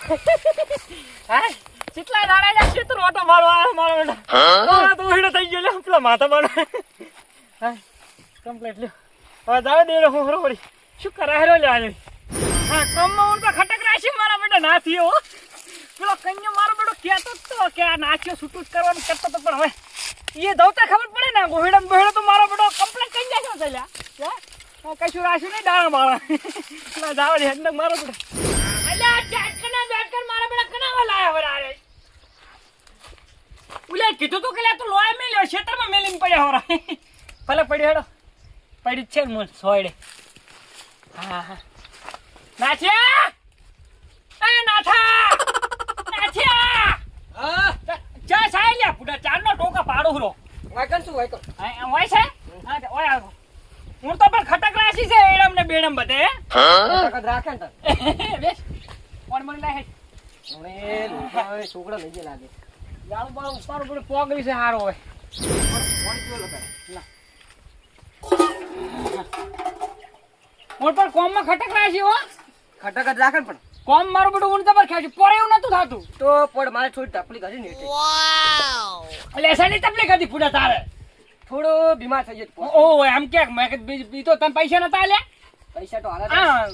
હા કેટલા દાડા લે ખેતર ઓટો મારો આ મારો બેટા તો હીડો થઈ ગયો લે પેલા માથા મારો હા કમ્પ્લીટ લ્યો હવે જાવ દે રે હું વળી શું કરે હેરો લે આજે હા કમમાં હું તો ખટક રાશી મારા બેટા ના થયો પેલો કન્યો મારો બેટો કહેતો તો કે આ નાખ્યો છૂટું જ કરવાનું કરતો તો પણ હવે એ દવતા ખબર પડે ને ગોહિડમ બહેડો તો મારો બેટો કમ્પ્લીટ કરી નાખ્યો છે લ્યા હું કશું રાખ્યું નહીં ડાળા મારા પેલા જાવ દે હેડ મારો બેટો અલ્યા ચાટકના મારા બેટા કનાવા લાયા વરારે ઉલે કીધું તો કે લે તો લોય મેલ્યો ખેતરમાં મેલીને પડ્યા હોરા ભલે પડ્યો હેડો પડી જ છે ને મોલ સોયડે હા હા નાથ્યા એ નાથ્યા હા ચા સાયલ્યા પુડા ચારનો ટોકા પાડો હરો વાયકન શું વાયકન આ વાય છે હા ઓય આવો હું તો પણ ખટક રાશી છે એડમ ને બેડમ બધે ખટક રાખે ને બેસ કોણ મને લાય હવે લોકા છોકરા લઈ લાગે યાર બા ઉપર ઉપર પોગલી છે હારો હોય કોણ કેવો લગાડે લા મોર પર કોમમાં ખટક રાશી હો ખટક જ રાખે પણ કોમ મારું બધું ઊંધ પર ખેંચી પોરે એવું નતું થાતું તો પડ મારે થોડી તકલીફ હતી ને એટલે વાવ એટલે એસાની તકલીફ હતી પૂડા તારે થોડો બીમાર થઈ ગયો ઓ એમ કે મેં કે બી તો તને પૈસા નતા આલ્યા પૈસા તો હાલે હા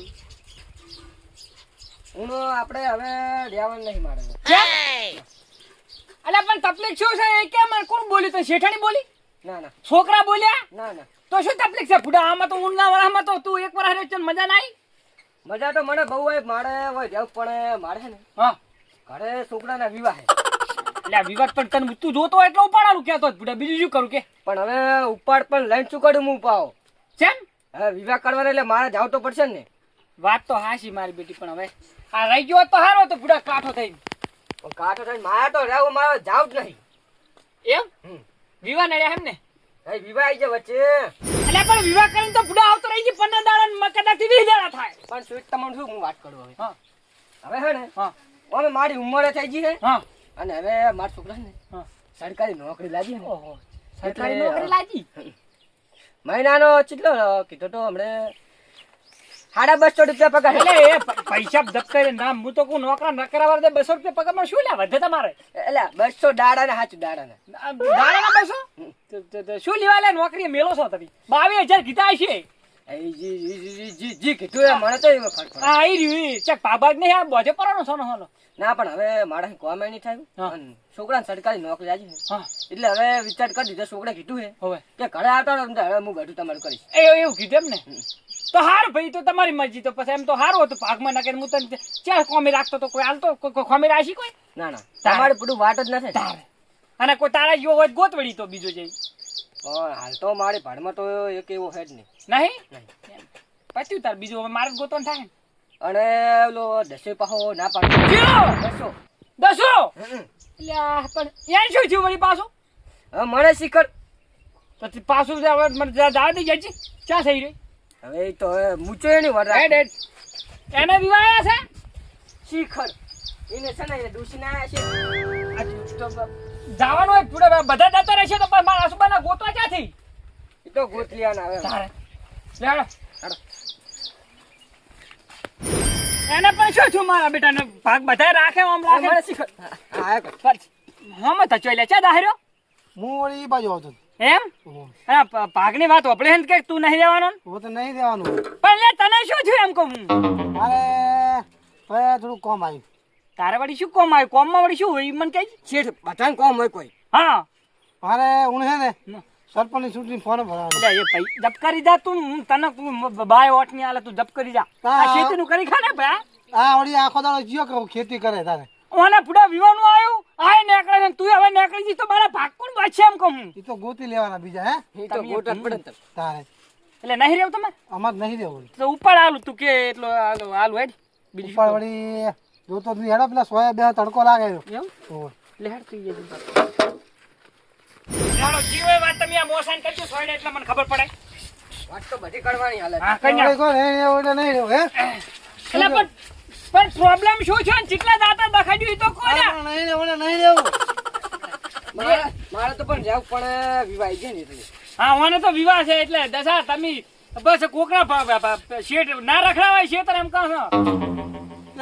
હું આપણે હવે દેવાનું નહીં મારે અલ્યા પણ તકલીફ શું છે એ કે મને કોણ બોલ્યું તો શેઠાણી બોલી ના ના છોકરા બોલ્યા ના ના તો શું તકલીફ છે પૂડા આમાં તો ઊંડના વરામાં તો તું એક વાર હરે ચલ મજા ના આવી મજા તો મને બહુ હોય મારે હોય જવું પણ મારે છે ને હા ઘરે છોકરાના વિવાહ છે એટલે વિવાહ પણ તને તું જોતો હોય એટલે ઉપાડાનું કહેતો જ પૂડા બીજું શું કરું કે પણ હવે ઉપાડ પણ લઈને શું કરું હું ઉપાડો કેમ હવે વિવાહ કરવાના એટલે મારે જાવ તો પડશે ને વાત તો હાશી મારી બેટી પણ હવે આ રહી ગયો તો હારો તો પૂડા કાઠો થઈને કાઠો થઈને મારે તો રહેવું મારે જાવ જ નહીં એમ વિવાહ નડ્યા એમ ને ભાઈ વિવાહ આવી જાય વચ્ચે એટલે પણ વિવાહ કરીને તો પૂડા આવતો રહી ગઈ 15 દાડા કદાચથી 20 દાડા થાય પણ સ્વીટ તમને શું હું વાત કરું હવે હા હવે હે ને હા હવે મારી ઉંમરે થઈ ગઈ છે હા અને હવે મારા છોકરાને હા સરકારી નોકરી લાગી ને ઓહો સરકારી નોકરી લાગી મહિનાનો કેટલો કીધો તો હમણે 250 રૂપિયા પગાર એટલે એ પૈસા જપ કરે નામ હું તો કોઈ નોકરા ન કરાવવા દે 200 રૂપિયા પગારમાં શું લે વધે તમારે એટલે 200 દાડાના સાચું દાડાના 200 શું લેવા લે નોકરી મેલો છો તમે 22000 કીધા છે જી કીધું મને તો એવો ખર્ચ હા આવી રહ્યું ચક પાબાગ નહીં આ બોજે પરનો સોનો હોનો ના પણ હવે મારા કોમે નહીં થાય છોકરાને સરકારી નોકરી આવી છે એટલે હવે વિચાર કરી દીધો છોકરા કીધું છે હવે કે ઘરે આવતા હવે હું બધું તમારું કરીશ એવું કીધું એમ ને તો હાર ભાઈ તો તમારી મરજી તો પછી એમ તો હારું હતું ભાગમાં નાખે હું તને ચાર કોમી રાખતો તો કોઈ હાલતો કોઈ ખોમી રાશી કોઈ ના ના તમારે બધું વાત જ નથી તારે અને કોઈ તારા જેવો હોય ગોતવડી તો બીજો જઈ હાલ તો મારે ભાડમાં તો એક એવો છે જ નહીં પછી તાર બીજું હવે મારે ગોતો થાય અને ઓલો 10 પાહો ના પાડો 200 પણ યાર શું થયું વળી પાછું હવે મને શીખર પછી પાછું મને જવા દઈ જાય છે ચા થઈ રહી હવે તો મૂચો એની વડા એને વિવાયા છે શીખર એને છે ને દુસી ના છે જવાનું હોય પૂરા બધા જતા રહેશે તો મારા આસુબાના ગોતવા ક્યાંથી એ તો ગોત લેવાના આવે તારે લેડો એને પણ શું છું મારા બેટાને ભાગ બધા રાખે આમ રાખે મને શીખર હા હમ તો ચોઈ લે છે દાહર્યો હું વળી બાજુ આવતો એમ અરે ભાગની વાત ઓપડે કે તું નહીં દેવાનો હું તો નહીં દેવાનું પણ લે તને શું થયું એમ કહું અરે થોડું કોમ આવ્યું તારે વળી શું કોમ આવ્યું કોમમાં વળી શું હોય મને કઈ શેઠ બધાને કોમ હોય કોઈ હા મારે હું છે ને સરપંચની ચૂંટણી ફોર્મ ભરવાનું એટલે એ ભાઈ જપ કરી જા તું તને બાય ઓટ ની આલે તું જપ કરી જા આ ખેતીનું કરી ખા ને ભાઈ આ વળી આખો દાડો જીઓ કે ખેતી કરે તારે ઓને પૂડા વિવાનું આવ્યું આય નેકળે ને તું હવે નેકળી જી તો મારા ભાગ કોણ બચે એમ કહું એ તો ગોતી લેવાના બીજા હે એ તો ગોટા પડે તારે એટલે નહીં રહેવું તમે અમાર નહીં દેવું તો ઉપર આલું તું કે એટલો આલુ હેડ બીજું ઉપર વળી જોતો તું હેડો પેલા સોયા બે તડકો લાગે એમ એટલે હેડ થઈ જાય ચાલો જીવે વાત તમે આ મોસાન કરજો સોયડે એટલે મને ખબર પડે વાત તો બધી કરવાની હાલે હા કઈ કોણ હે એવું નહીં રહ્યો હે એટલે પણ પ્રોબ્લેમ શું છે ચીકલા દાતા દખાડ્યું તો કોને નહીં રહેવું મારે તો પણ જાવ પણ વિવાહ છે ને હા મને તો વિવાહ છે એટલે દશા તમે બસ કોકરા શેઠ ના રખડાવાય છે એમ કહો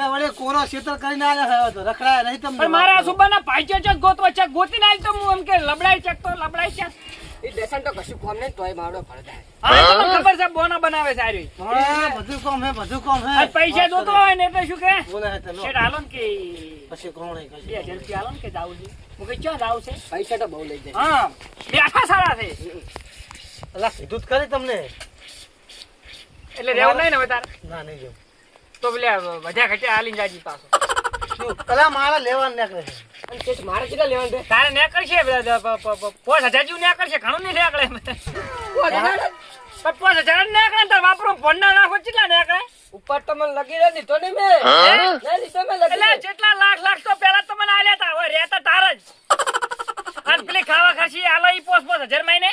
તે વળી કોરો શેતર કરીને આલ્યા છે, તો રખડાય નહીં તમને. પણ મારા સુબાના પાઇચો ચક ગોતવા ચક ગોતીને આલ તો હું એમ કે લબડાઈ ચક તો લબડાઈ ચક. એ દેસન તો કશું કોમ નહીં તોય માવડો ફરતા હા તમને ખબર છે બોના બનાવે છે આર્યું. હા, બધું કામ હે, બધું કામ હે. આ પૈસા જોતો હોય ને એટલે શું કે બોલે હે તે લો. શેઠ હાલો ને કે પછી કોણ હે, કશું. 2000 રૂપિયા હાલો ને કે જાવું છે. હું કઈ ક્યાં જાવું છે? પૈસા તો બહુ લઈ જાય હા બેઠા સારા છે અલા, કીધું જ ખરી તમને. એટલે રહેવું નહીં ને હવે તારે ના, નહીં જેવું. તો પેલા વધ્યા ઘટ્યા હાલીને જાજી પાછો. શું? અલા, મારા લેવાનું નીકળે છે. અને શેઠ મારે કેટલા લેવાનું છે તારે નેકળશે 5000 જેવું નેકળશે, ઘણું નહીં નેકળે. પણ 5000 જ નેકળે ને તારે વાપરો ફોન ના નાખો કેટલા નેકળે? ઉપર તો મને લગી રહ્યો દીધો નહીં મેં નહીં દીધો મેં લગી એટલે રહ્યો. જેટલા લાખ તો પેલા તો મને આલ્યા તા, હવે રહેતા તાર જ. અને પેલી ખાવા ખાસી હાલો ઈ 5000 મહિને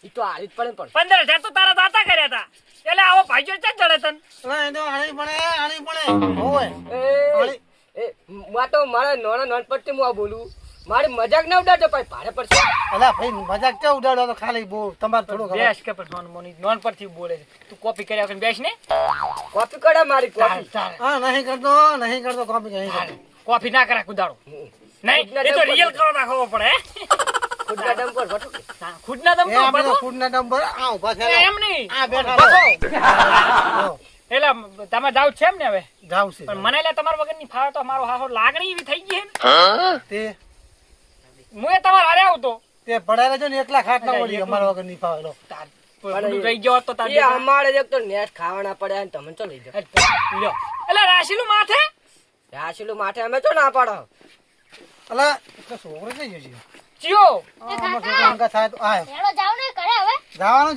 ઈ તો હારી જ પડે પણ 15000 તો તારા દાતા કર્યા તા. એટલે આવો ભાઈજો ચક ચડે તન. અલા, એ તો આણી પડે. હોવે. એ એ માં મારા નાનપણથી હું આ બોલું મારી મજાક ના ઉડાડતો ભાઈ ભારે પડશે અલા, ભાઈ મજાક ક્યાં ઉડાડો તો ખાલી બોલ. તમારે થોડું ખબર. બેસ કે પણ નોન પરથી બોલે છે. તું કોપી કર્યા વગર બેસ ને. કોપી કડા મારી કોપી હા, નહીં કરતો કોપી નહીં કરતો. કોફી ના કરા કુદાડો. નહીં એ તો રિયલ કરો રાખવો પડે હે. ખુદના દમ પર ભટકો ખુદના દમ એ તો આપણે ભટકો. ફૂડના ડબ્બા આ ઊભા છે. એમ નહીં. આ બેઠા ભટકો. રહો. એટલે તમે જાવ છે એમ ને હવે. જાઉં છે. પણ મને એટલે તમારા વગર ની ફાવે તો મારો હાહો લાગણી એવી થઈ ગઈ છે ને. તે હું એ તમારે હારે આવતો. તે પડાય રહેજો ને, એકલા ખાટલા વળી અમારા વગર નહીં ફાવે. લો. બધું રહી ગયો હોત તો તાર એ અમારે એક તો નેટ ખાવાના પડ્યા ને તમે તો લઈ જાઓ લ્યો. એટલે રાશીલું માથે રાશીલું માથે અમે તો ના પાડો અલા, તો છોકરો કઈ ગયો છે? ચિયો. અમારો છોકરો અંગા થાય તો આય. હેડો જાવ ને કરે હવે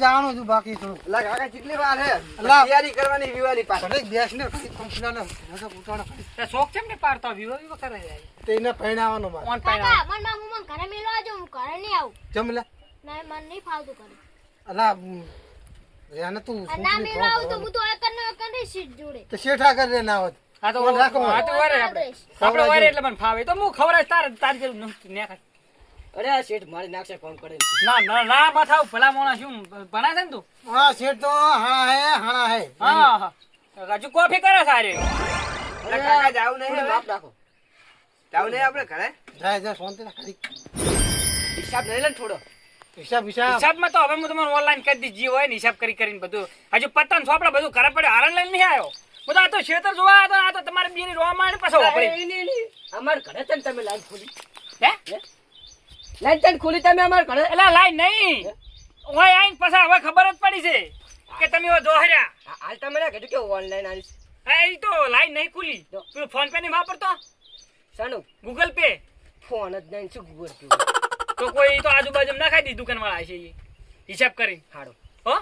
જવાનું છું, બાકી થોડું. લા કાકા કેટલી વાર હે અલા. તૈયારી કરવાની વિવાદી પાછળ ઘડીક બેસ ને, ઘડીક પંખીડાને મજા ઉઠાડો. તે શોખ કેમ ને પાડતો વિવો કરે જાય. તેને પહેણાવાનો મારે. ઓન કાકા પાડ્યા. મન માં હું ઘરે મેળવા જો હું ઘરે નહીં આવું જમલા. ના મન નહીં ફાવતું કરે અલા, એને તું અને ના મેળવા આવું તો હું તો આ કરી સીટ જોડે તો શેઠા કરી ના હોત. આ તો મને રાખો. આ તો વારે આપણે વારે એટલે મને ફાવે તો હું ખવડાવીશ તાર જેવું નેખાય. અરે આ શેઠ મારી નાખશે ફોન કરે ના માથા ભલા મોણા શું ભણાય છે ને તું. હા, શેઠ તો હાણા હે. હા રાજુ કોફી કરે સારી. કાકા જાવ નહીં માફ રાખો જાવ નહીં આપણે ઘરે જાય શાંતિ ના ઘડીક. હિસાબ નહીં લે ને થોડો હિસાબ હિસાબમાં તો હવે હું તમને ઓનલાઈન કરી દીધી હોય ને હિસાબ કરીને બધું. હજુ પત્તા ચોપડા બધું ઘરે પડે હારણ લઈને નહીં આવ્યો. બધા આ તો શેતર જોવા આવ્યો તો આ તો તમારે બેની રોવા માંડી પાછો વાપરી. અમાર ઘરે છે ને તમે લાઈન ખોલી હે લાઈન તને ખોલી તમે અમાર ઘરે એલા લાઈ નહીં ઓય આઈને પાછા હવે ખબર જ પડી છે કે તમે ઓ દોહર્યા. હાલ તમે ના કીધું કે ઓનલાઈન આવીશ એ તો લાઈન નહીં ખુલી. પેલું ફોન પે નહીં વાપરતો શાનું ગૂગલ પે ફોન જ નહીં શું ગૂગલ પે તો કોઈ તો આજુબાજુ ના ખાઈ દી દુકાન વાળા છે એ હિસાબ કરી. હાડો હો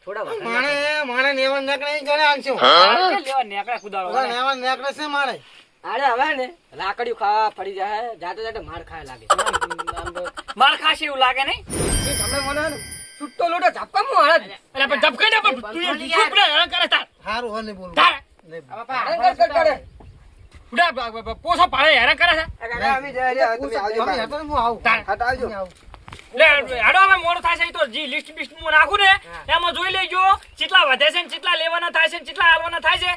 થોડા વધારે માણે નેવન નેકળે ગણે આલશું. લેવા નેકળા કુદાડો ઓલા નેવન નેકળે છે મારે. અરે હવે ને લાકડીઓ ખાવા પડી જાય જાતે જાતે માર ખાય લાગે માર ખાશે એવું લાગે નહીં. તમે મને ને છૂટો લોટો ઝાપકા મુ હાલ અરે પણ ધબકે ના પણ તું એ ચૂપ રહે હેરાન કરે તાર હારું હોય ને બોલું. તાર નહીં બોલું. ઉડા પોસો પાડે હેરાન કરે છે. અમે જઈ રહ્યા તમે આવજો તમે હેઠળ હું આવું. તાર ખાતા આવજો હું આવું. લે હેડો હવે મોડું થાય છે ઈ તો જી લિસ્ટ બિસ્ટ હું નાખું ને એમાં જોઈ લેજો કેટલા વધે છે ને કેટલા લેવાના થાય છે ને કેટલા આવવાના થાય છે.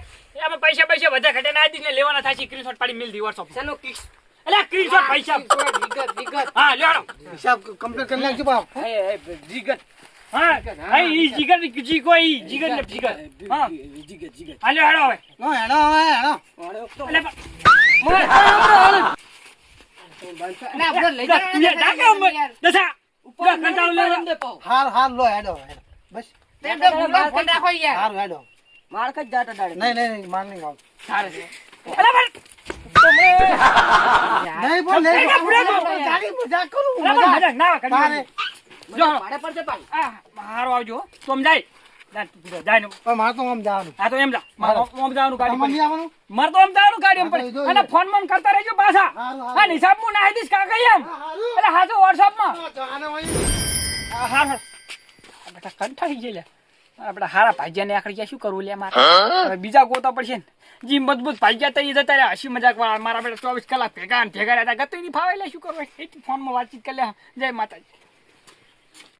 એમાં પૈસા વધે ઘટે ના દી ને લેવાના થાય છે. સ્ક્રીનશોટ પાડી મિલ દી WhatsApp શેનો કિસ એટલે સ્ક્રીનશોટ પૈસા વિગત હા લ્યો હેડો. હિસાબ કમ્પ્લીટ કરી નાખજો બાપ. વિગત હા ઈ જીગર જી કોઈ જીગર ને જીગર હા વિગત હા લ્યો હેડો હવે નો હેડો હેડો. એટલે ના આપણે લઈ તું યાર ડાકે ઉમર દસા ઉપર કંટાળો લેવા હાર લો હેડો હેડો. બસ હારું હેડો. માર કઈ જાતા ડાડે નહીં માર નહીં આવું. સારે છે અલા પણ નહીં બોલ નહીં નહીં, બોલ. નહીં, જાગી મજાક કરું અલા મજાક. પણ ના કરી તારે જો પાડે પડશે પાડી આ હારો આવજો તો આમ જાય જાય ને પણ મારે તો આમ જવાનું. આ તો એમ જા આમ જવાનું ગાડી તમારે પડી. નહીં આવવાનું? મારે તો આમ જવાનું ગાડી એમ હા, તો પડી અને ફોન માં કરતા રહેજો પાછા હારું, હારું. હા હિસાબ હું નાખી દઈશ કાકા એમ હારું. એટલે હાજો WhatsApp માં હા, જાને હોય. હા બેટા કંઠાઈ જાય લે આપડે હારા ભાજ્યા ને આખડી શું કરવું લે મારે હવે બીજા ગોતા પડશે ને જી મજબૂત ભાજ્યા તો એ જતા રહ્યા હસી મજાક વાળા મારા બેટા 24 કલાક ભેગા રહેતા ગતો ફાવે લે શું કરવું ફોન માં વાતચીત કરી લે જય માતાજી.